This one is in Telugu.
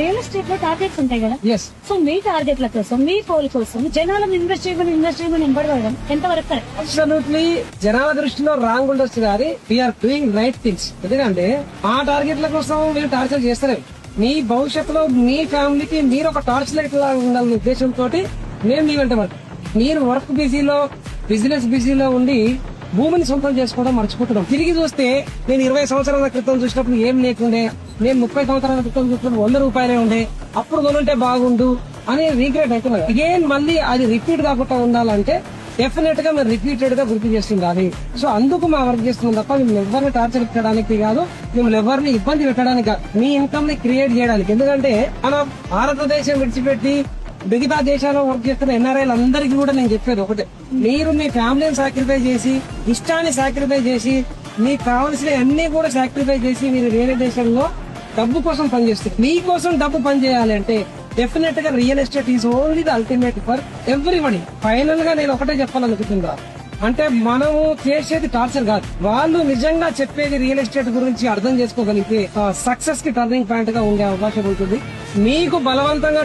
రియల్ ఎస్టేట్ లో టార్గెట్స్ ఉంటాయి కదా. ఎస్. సో మీ టార్గెట్ల కోసం, మీ గోల్ కోసం జనాలను ఇన్వెస్ట్ చేయమని నింపడడం ఎంతవరకు కరెక్ట్? అబ్సల్యూట్లీ జనాల దృష్టిలో రాంగ్ ఉండొచ్చు కానీ వీఆర్ డూయింగ్ రైట్ థింగ్స్. ఎందుకంటే ఆ టార్గెట్ల కోసం మీరు టార్చర్ చేస్తలేరు. మీ భవిష్యత్తులో మీ ఫ్యామిలీకి మీరు ఒక టార్చ్ లైట్ లాగా ఉండాలనే ఉద్దేశంతో మేము మీ వెంట పడతాం. మీరు వర్క్ బిజీలో, బిజినెస్ బిజీలో ఉండి భూమిని సొంతం చేసుకోవడం మర్చిపోతున్నాం. తిరిగి చూస్తే నేను 20 సంవత్సరాల క్రితం చూసినప్పుడు ఏం లేకుండే, నేను 30 సంవత్సరాల క్రితం చూసినప్పుడు 100 రూపాయలే ఉండే, అప్పుడు కొనుంటే బాగుండు అని రీగ్రెట్ అవుతున్నారు. అగైన్ మళ్ళీ అది రిపీట్ కాకుండా ఉండాలంటే డెఫినెట్ గా మీరు రిపీటెడ్ గా గుర్తు చేస్తుండాలి. సో అందుకు మా వర్క్ చేస్తున్నాం తప్ప మిమ్మల్ని ఎవరిని టార్చర్ పెట్టడానికి కాదు, మిమ్మల్ని ఎవరిని ఇబ్బంది పెట్టడానికి కాదు, మీ ఇన్కమ్ ని క్రియేట్ చేయడానికి. ఎందుకంటే మన భారతదేశం విడిచిపెట్టి మిగతా దేశాల్లో వర్క్ చేస్తున్న ఎన్ఆర్ఐలు అందరికీ కూడా నేను చెప్పేది ఒకటే, మీరు మీ ఫ్యామిలీని సాక్రిఫైస్ చేసి, ఇష్టాన్ని సాక్రిఫైస్ చేసి, మీకు కావాల్సిన అన్ని కూడా సాక్రిఫైస్ చేసి మీరు వేరే దేశంలో డబ్బు కోసం పనిచేస్తారు. మీకోసం డబ్బు పనిచేయాలి అంటే డెఫినెట్ గా real estate is only the ultimate for everybody. Final గా నేను ఒకటే చెప్పాలనుకుంటున్నా, అంటే మనము చేసేది టార్చర్ కాదు, వాళ్ళు నిజంగా చెప్పేది రియల్ ఎస్టేట్ గురించి అర్థం చేసుకోగలిగితే సక్సెస్ కి టర్నింగ్ పాయింట్ గా ఉండే అవకాశం ఉంటుంది. మీకు బలవంతంగా